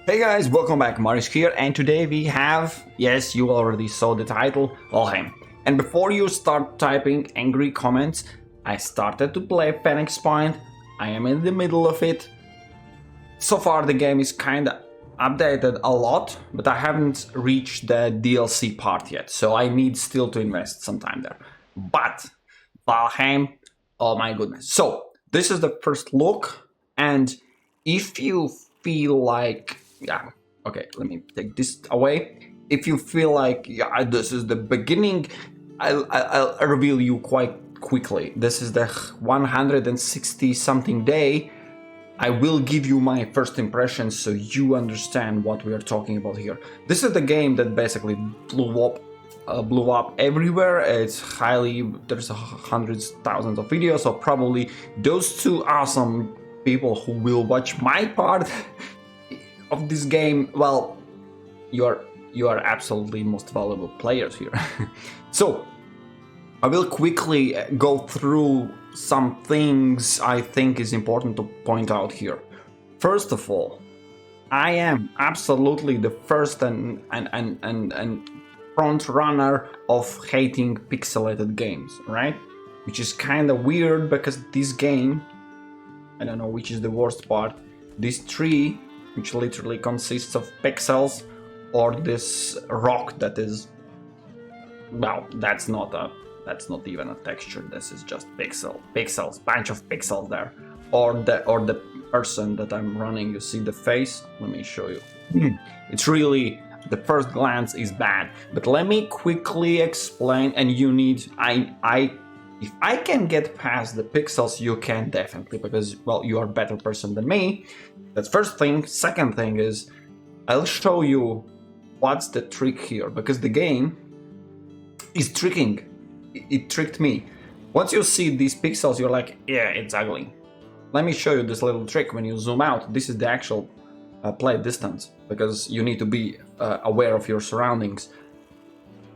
Hey guys, welcome back, Marius here, and today we have, yes, you already saw the title, Valheim. And before you start typing angry comments, I started to play Phoenix Point. I am in the middle of it. So far the game is kinda updated a lot, but I haven't reached the DLC part yet, so I need still to invest some time there. But Valheim, oh my goodness. So this is the first look, and if you feel like, yeah, okay, let me take this away. If you feel like, yeah, this is the beginning, I'll reveal you quite quickly. This is the 160 something day. I will give you my first impressions so you understand what we are talking about here. This is the game that basically blew up everywhere. It's there's hundreds, thousands of videos, so probably those two awesome people who will watch my part of this game, well, you are absolutely most valuable players here. So I will quickly go through some things I think is important to point out here. First of all, I am absolutely the first and front runner of hating pixelated games, right? Which is kind of weird because this game, I don't know which is the worst part, this tree, which literally consists of pixels, or this rock that is, well, that's not even a texture. This is just pixels, bunch of pixels there. Or the person that I'm running. You see the face? Let me show you. It's really, the first glance is bad. But let me quickly explain. And you need, if I can get past the pixels, you can definitely, because, well, you are a better person than me. That's first thing. Second thing is, I'll show you what's the trick here, because the game is tricking. It tricked me. Once you see these pixels, you're like, yeah, it's ugly. Let me show you this little trick. When you zoom out, this is the actual play distance, because you need to be aware of your surroundings.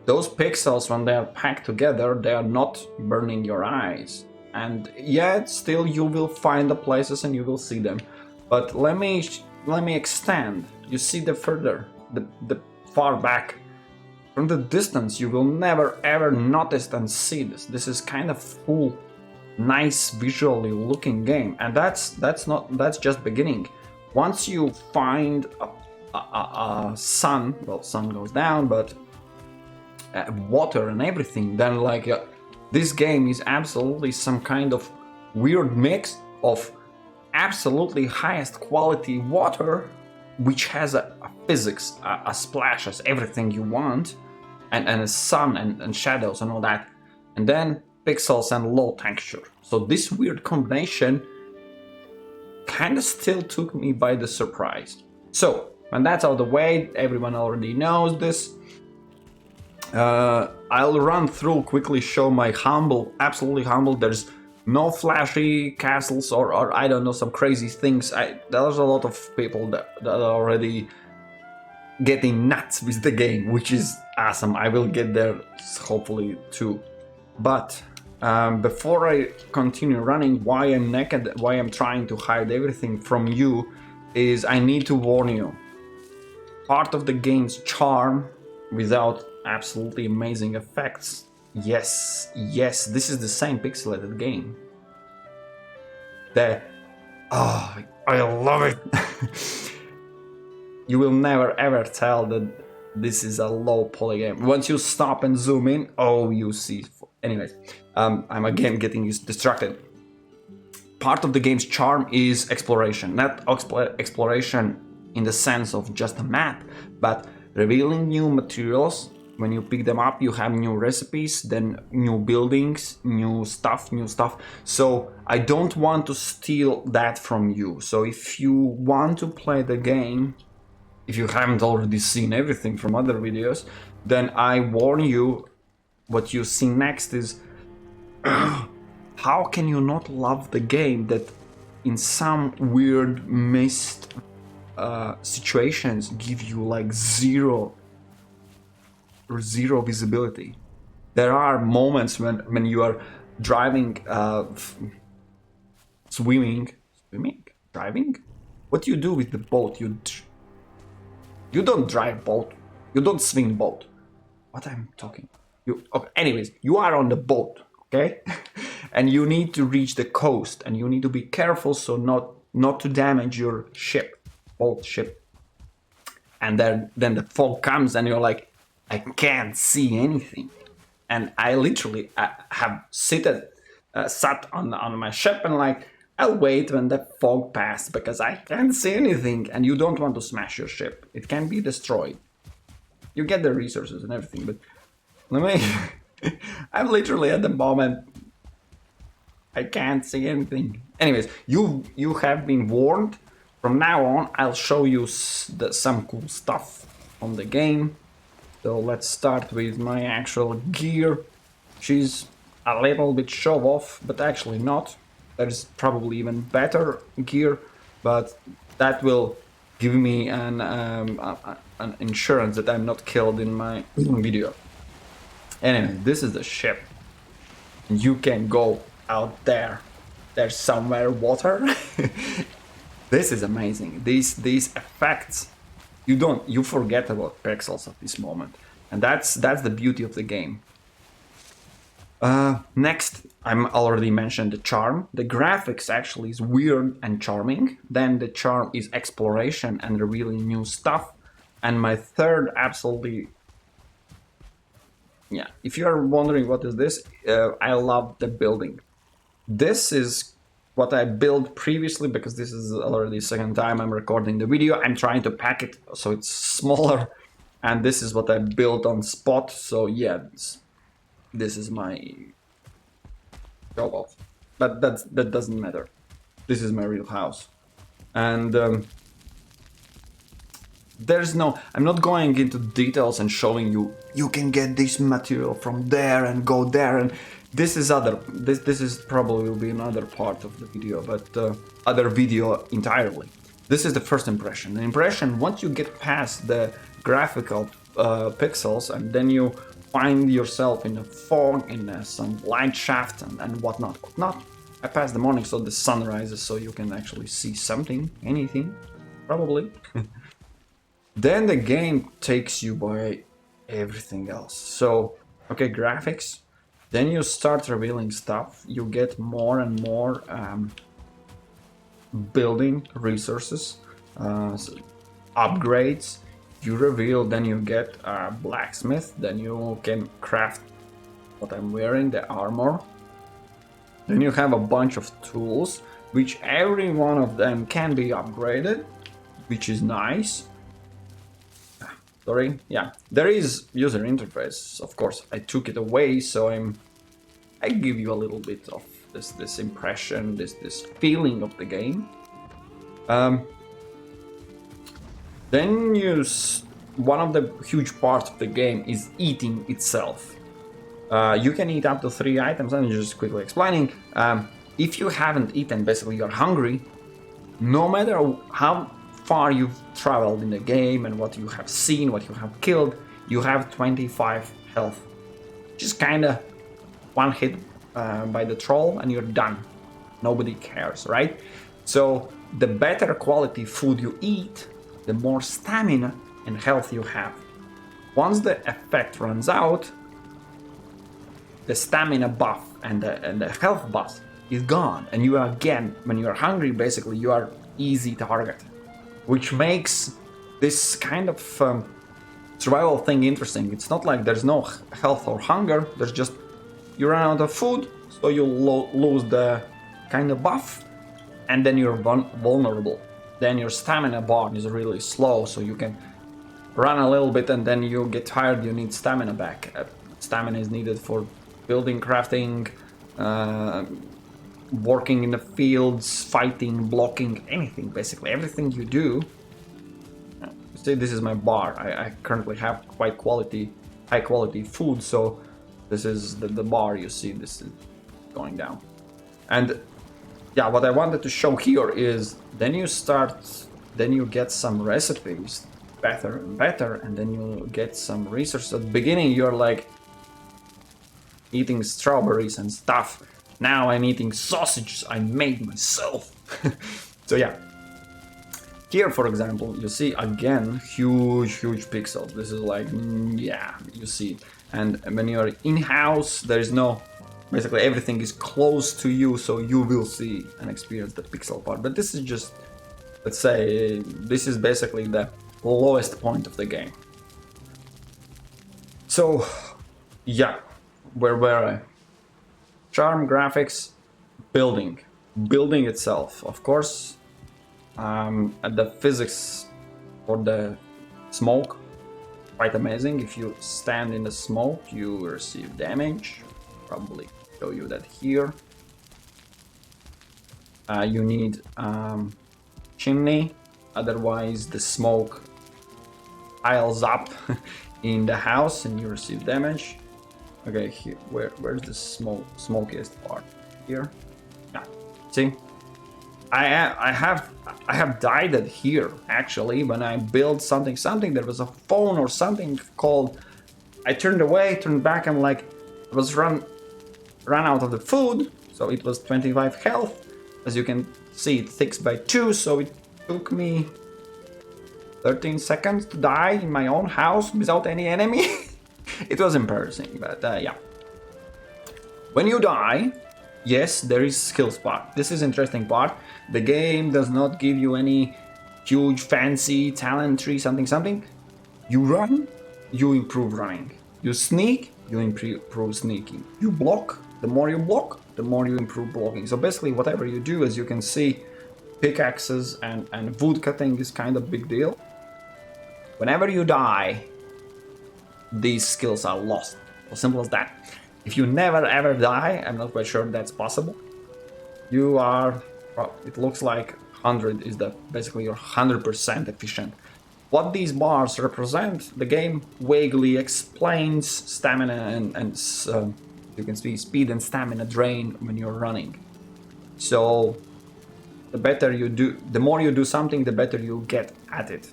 Those pixels, when they are packed together, they are not burning your eyes. And yet, still, you will find the places and you will see them. But let me extend. You see the further, the far back. From the distance, you will never ever notice and see this. This is kind of full, nice, visually looking game, and that's just beginning. Once you find a sun, well, sun goes down, but water and everything, then like this game is absolutely some kind of weird mix of absolutely highest quality water, which has a physics, a splashes, everything you want, and a sun and shadows and all that, and then pixels and low texture. So this weird combination kind of still took me by the surprise. So when that's out of the way, everyone already knows this. I'll run through, quickly show my humble, absolutely humble. There's no flashy castles or I don't know, some crazy things. There's a lot of people that are already getting nuts with the game, which is awesome. I will get there hopefully too. But before I continue running, why I'm naked, why I'm trying to hide everything from you, is I need to warn you. Part of the game's charm, without absolutely amazing effects. Yes, this is the same pixelated game. I love it. You will never ever tell that this is a low poly game. Once you stop and zoom in, oh, you see. Anyways, I'm again getting distracted. Part of the game's charm is exploration. Not exploration in the sense of just a map, but revealing new materials. When you pick them up, you have new recipes, then new buildings, new stuff. So I don't want to steal that from you. So if you want to play the game, if you haven't already seen everything from other videos, then I warn you, what you see next is how can you not love the game that in some weird missed situations give you like zero visibility. There are moments when you are driving, driving. What do you do with the boat? You don't drive boat. You don't swim boat. What I'm talking? You okay, anyways, you are on the boat, okay? And you need to reach the coast, and you need to be careful so not to damage your ship, boat ship. And then the fog comes, and you're like, I can't see anything. And I literally have sat on my ship and like, I'll wait when the fog passes because I can't see anything. And you don't want to smash your ship. It can be destroyed. You get the resources and everything, but let me... I'm literally at the moment... I can't see anything. Anyways, you have been warned. From now on, I'll show you some cool stuff on the game. So let's start with my actual gear. She's a little bit show off, but actually not. There's probably even better gear, but that will give me an insurance that I'm not killed in my video. Anyway, this is the ship. You can go out there. There's somewhere water. This is amazing. These effects, you forget about pixels at this moment, and that's the beauty of the game. Next, I'm already mentioned the charm. The graphics actually is weird and charming. Then the charm is exploration and revealing new stuff. And my third, absolutely, yeah. If you are wondering what is this, I love the building. This is what I built previously because this is already the second time I'm recording the video. I'm trying to pack it so it's smaller, and this is what I built on spot. So yeah, this is my show off, but that doesn't matter. This is my real house, and I'm not going into details and showing you can get this material from there and go there, and this is probably will be another part of the video, but other video entirely. This is the first impression. The impression, once you get past the graphical pixels, and then you find yourself in a fog, in some light shaft and whatnot. I passed the morning, so the sun rises, so you can actually see something, anything, probably. Then the game takes you by everything else. So, okay, graphics. Then you start revealing stuff. You get more and more building resources, upgrades. You reveal, then you get a blacksmith, then you can craft what I'm wearing, the armor. Then you have a bunch of tools, which every one of them can be upgraded, which is nice. Sorry, yeah, there is user interface, of course. I took it away, so I give you a little bit of this impression, this feeling of the game. Then one of the huge parts of the game is eating itself. You can eat up to 3 items. I'm just quickly explaining. If you haven't eaten, basically you're hungry. No matter how far you've traveled in the game and what you have seen, what you have killed, you have 25 health. Just kinda one hit by the troll and you're done. Nobody cares, right? So the better quality food you eat, the more stamina and health you have. Once the effect runs out, the stamina buff and the health buff is gone, and you are again, when you are hungry, basically you are easy target, which makes this kind of survival thing interesting. It's not like there's no health or hunger, there's just you run out of food, so you lose the kind of buff, and then you're vulnerable. Then your stamina bar is really slow, so you can run a little bit and then you get tired, you need stamina back. Stamina is needed for building, crafting, working in the fields, fighting, blocking, anything, basically. Everything you do. See, this is my bar. I currently have quite high quality food, so this is the bar you see, this is going down. And yeah, what I wanted to show here is then you get some recipes better and better, and then you get some resources. At the beginning you're like eating strawberries and stuff. Now I'm eating sausages I made myself. So yeah. Here, for example, you see again huge pixels. This is like, yeah, you see. And when you are in-house, there is no, basically everything is close to you, so you will see and experience the pixel part. But this is just, let's say, this is basically the lowest point of the game. So, yeah, where were I? Charm, graphics, building itself, of course. The physics for the smoke, quite amazing. If you stand in the smoke, you receive damage. Probably show you that here. You need chimney, otherwise the smoke piles up in the house and you receive damage. Okay, here, where's the smokiest part? Here, yeah. See, I have died at here actually when I built something. There was a phone or something called. I turned away, turned back. I'm like, I was run out of the food, so it was 25 health. As you can see, it ticks by 2, so it took me 13 seconds to die in my own house without any enemy. It was embarrassing, but yeah. When you die, yes, there is skills part. This is interesting part. The game does not give you any huge fancy talent tree, something. You run, you improve running. You sneak, you improve sneaking. You block, the more you block, the more you improve blocking. So basically whatever you do, as you can see, pickaxes and wood cutting is kind of big deal. Whenever you die, these skills are lost. As simple as that. If you never ever die, I'm not quite sure that's possible. You are, well, it looks like 100 is basically you're 100% efficient. What these bars represent, the game vaguely explains stamina and you can see speed and stamina drain when you're running. So the better you do, the more you do something, the better you get at it.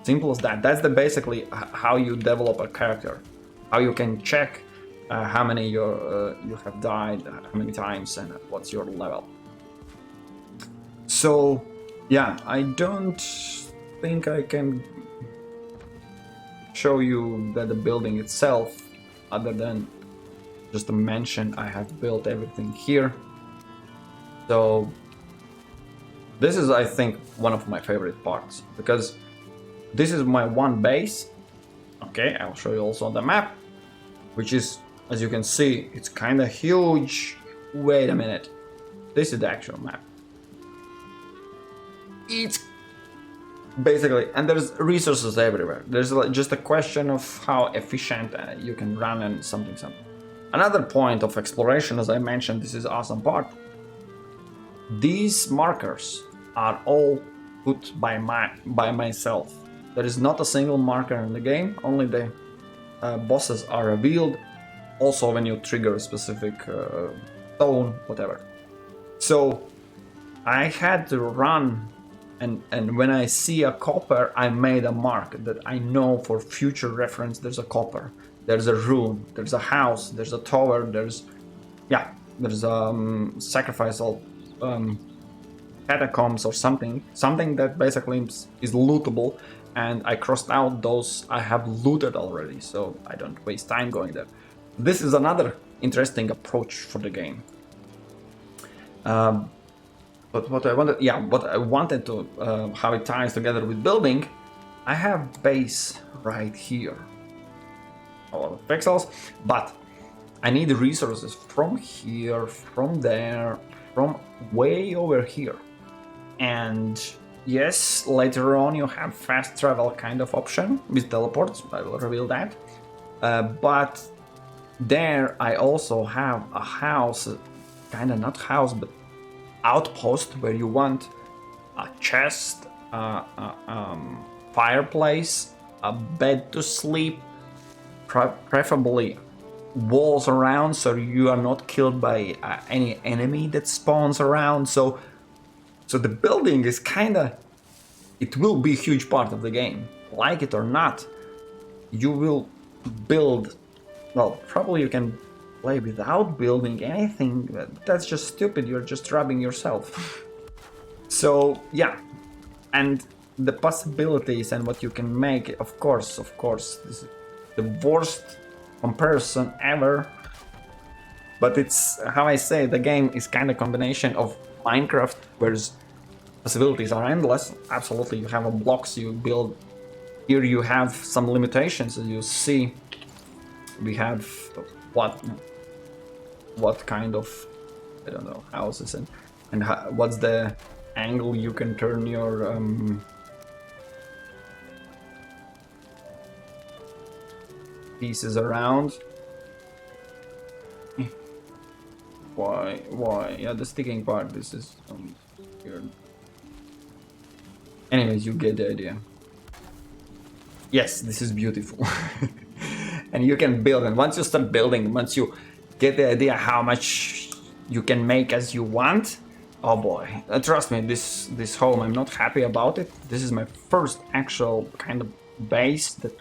Simple as that. That's basically how you develop a character. How you can check how many you have died, how many times, and what's your level. So, yeah, I don't think I can show you the building itself, other than just to mention I have built everything here. So, this is, I think, one of my favorite parts, because this is my one base. Okay, I'll show you also the map, which is, as you can see, it's kind of huge. Wait a minute. This is the actual map. It's basically, and there's resources everywhere. There's just a question of how efficient you can run and something. Another point of exploration, as I mentioned, this is awesome part. These markers are all put by myself. There is not a single marker in the game, only the bosses are revealed. Also when you trigger a specific stone, whatever. So I had to run, and when I see a copper, I made a mark that I know for future reference there's a copper, there's a rune, there's a house, there's a tower, there's a sacrificial catacombs or something that basically is lootable. And I crossed out those I have looted already, so I don't waste time going there. This is another interesting approach for the game. But what I wanted to, how it ties together with building, I have base right here. A lot of pixels, but I need resources from here, from there, from way over here. And yes, later on you have fast travel kind of option with teleports, I will reveal that. But there I also have a house, kinda not house, but outpost where you want a chest, fireplace, a bed to sleep, preferably walls around so you are not killed by any enemy that spawns around. So the building is kinda, it will be a huge part of the game. Like it or not, you will build, well, probably you can play without building anything, but that's just stupid, you're just robbing yourself. So yeah, and the possibilities and what you can make, of course, this is the worst comparison ever. But it's, how I say, the game is kind of combination of Minecraft, where possibilities are endless. Absolutely, you have a blocks you build. Here you have some limitations, as you see. We have what kind of, I don't know, houses and what's the angle you can turn your pieces around. Why? Yeah, the sticking part. This is weird. Anyways, you get the idea. Yes, this is beautiful. And you can build, and once you start building, once you get the idea how much you can make as you want, oh boy, trust me, this home, I'm not happy about it. This is my first actual kind of base that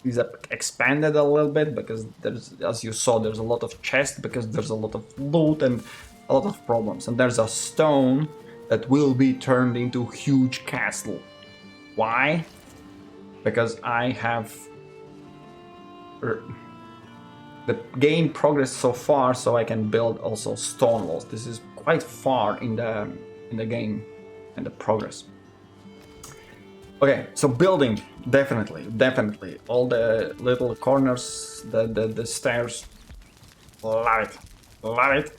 is expanded a little bit, because there's, as you saw, there's a lot of chests, because there's a lot of loot and a lot of problems, and there's a stone that will be turned into huge castle. Why? Because I have the game progress so far, so I can build also stone walls. This is quite far in the game and the progress. Okay, so building, definitely all the little corners, the stairs, love it.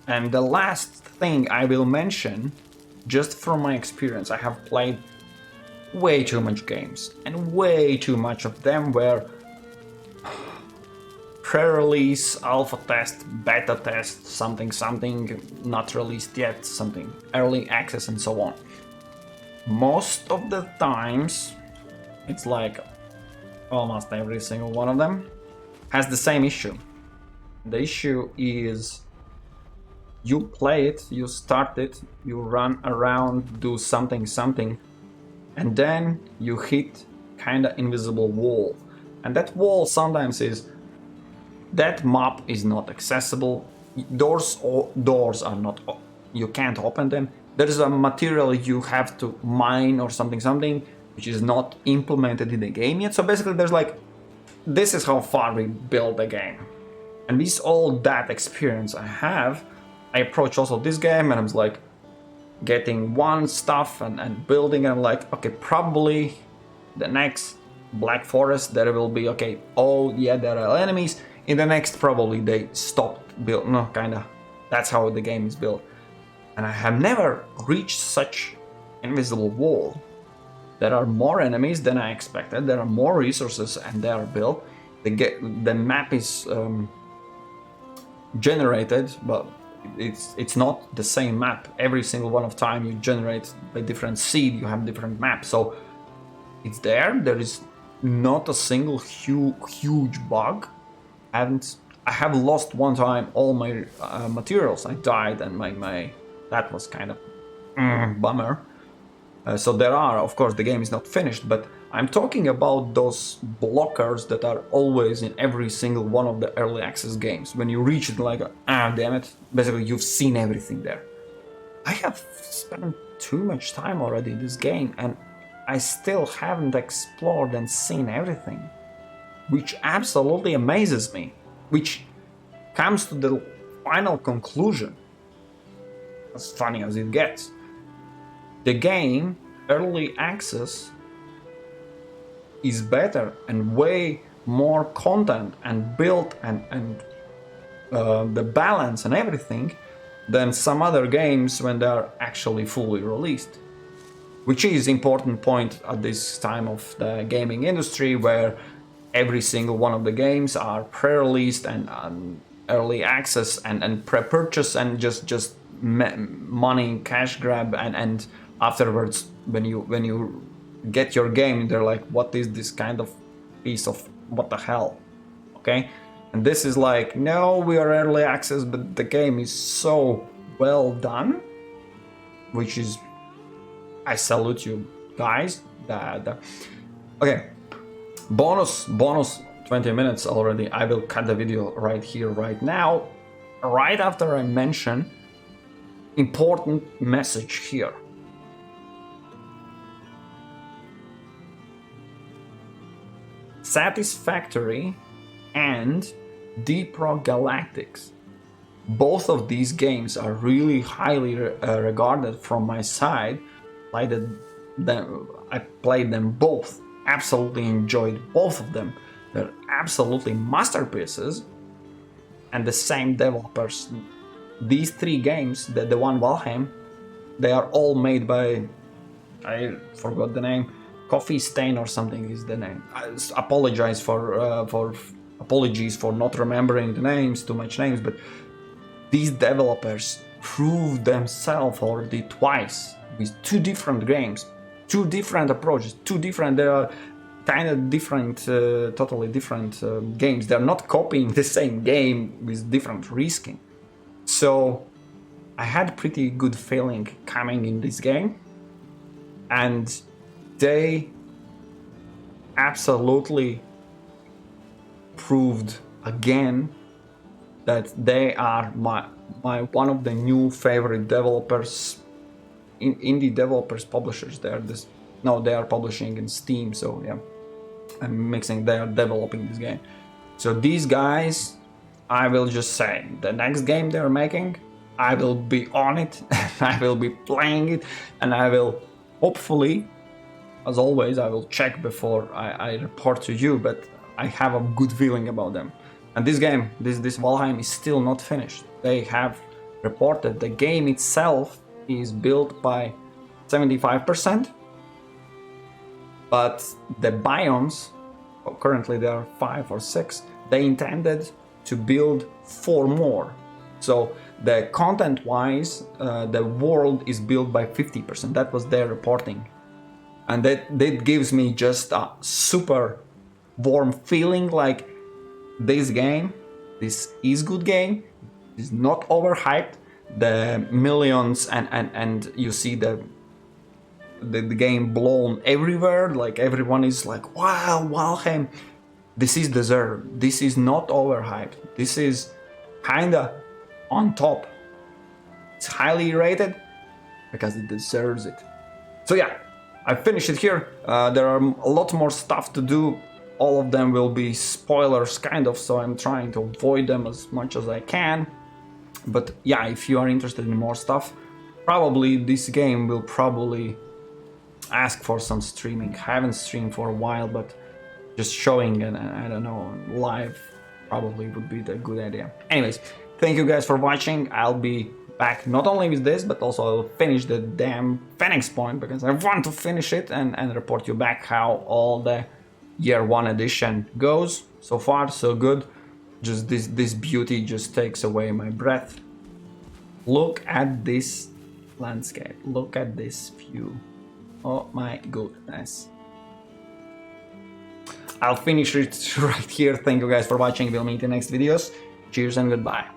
And the last thing I will mention, just from my experience, I have played way too much games, and way too much of them were pre-release, alpha test, beta test, something not released yet, something early access, and so on. Most of the times, it's like almost every single one of them has the same issue. The issue is you play it, you start it, you run around, do something, and then you hit kinda invisible wall. And that wall sometimes is, that map is not accessible, doors are not, you can't open them. There is a material you have to mine or something, which is not implemented in the game yet. So basically there's like, this is how far we build the game. And with all that experience I have, I approach also this game and I'm like getting one stuff and building, and I'm like, okay, probably the next Black Forest there will be, okay, oh yeah, there are enemies. In the next probably they stopped build, no, kinda. That's how the game is built. And I have never reached such invisible wall. There are more enemies than I expected. There are more resources, and they are built. The map is generated, but it's not the same map. Every single one of time you generate a different seed, you have different maps. So it's there. There is not a single huge bug. And I have lost one time all my materials. I died, and my that was kind of bummer. So there are, of course, the game is not finished, but I'm talking about those blockers that are always in every single one of the early access games. When you reach it, like, damn it, basically you've seen everything there. I have spent too much time already in this game, and I still haven't explored and seen everything, which absolutely amazes me, which comes to the final conclusion. As funny as it gets, the game early access is better and way more content and built and the balance and everything than some other games when they are actually fully released, which is important point at this time of the gaming industry, where every single one of the games are pre-released and early access and pre-purchase and just money cash grab, and afterwards when you get your game, they're like, what is this kind of piece of what the hell? Okay, and this is like, no, we are early access, but the game is so well done, which is, I salute you guys. Okay, bonus 20 minutes already. I will cut the video right here, right now, right after I mention important message here. Satisfactory and Deep Rock Galactics. Both of these games are really highly regarded from my side. I played them both, absolutely enjoyed both of them. They're absolutely masterpieces, and the same developers. These three games, the one Valheim, they are all made by, I forgot the name, Coffee Stain or something is the name. I apologize apologies for not remembering the names, too much names, but these developers proved themselves already twice with two different games, two different approaches, they are kind of different, totally different games. They're not copying the same game with different risking. So I had pretty good feeling coming in this game, and they absolutely proved again that they are my one of the new favorite developers, indie developers, publishers. They are publishing in Steam, so yeah, I'm mixing. They are developing this game. So these guys, I will just say, the next game they're making, I will be on it, I will be playing it, and I will hopefully, as always, I will check before I report to you, but I have a good feeling about them. And this game, this Valheim, is still not finished. They have reported the game itself is built by 75%, but the biomes, currently there are 5 or 6, they intended to build 4 more. So the content-wise, the world is built by 50%. That was their reporting. And that gives me just a super warm feeling, like this game, this is good game, is not overhyped. The millions and you see the game blown everywhere, like everyone is like, wow, Valheim, this is deserved. This is not overhyped. This is kinda on top. It's highly rated because it deserves it. So yeah, I finished it here. There are a lot more stuff to do. All of them will be spoilers, kind of, so I'm trying to avoid them as much as I can. But yeah, if you are interested in more stuff, probably this game will probably ask for some streaming. I haven't streamed for a while, but just showing and I don't know, live probably would be the good idea. Anyways, thank you guys for watching. I'll be back not only with this, but also I'll finish the damn Phoenix Point, because I want to finish it and report you back how all the Year 1 edition goes. So far so good. Just this beauty just takes away my breath. Look at this landscape, look at this view. Oh my goodness. I'll finish it right here. Thank you guys for watching. We'll meet in the next videos. Cheers and goodbye.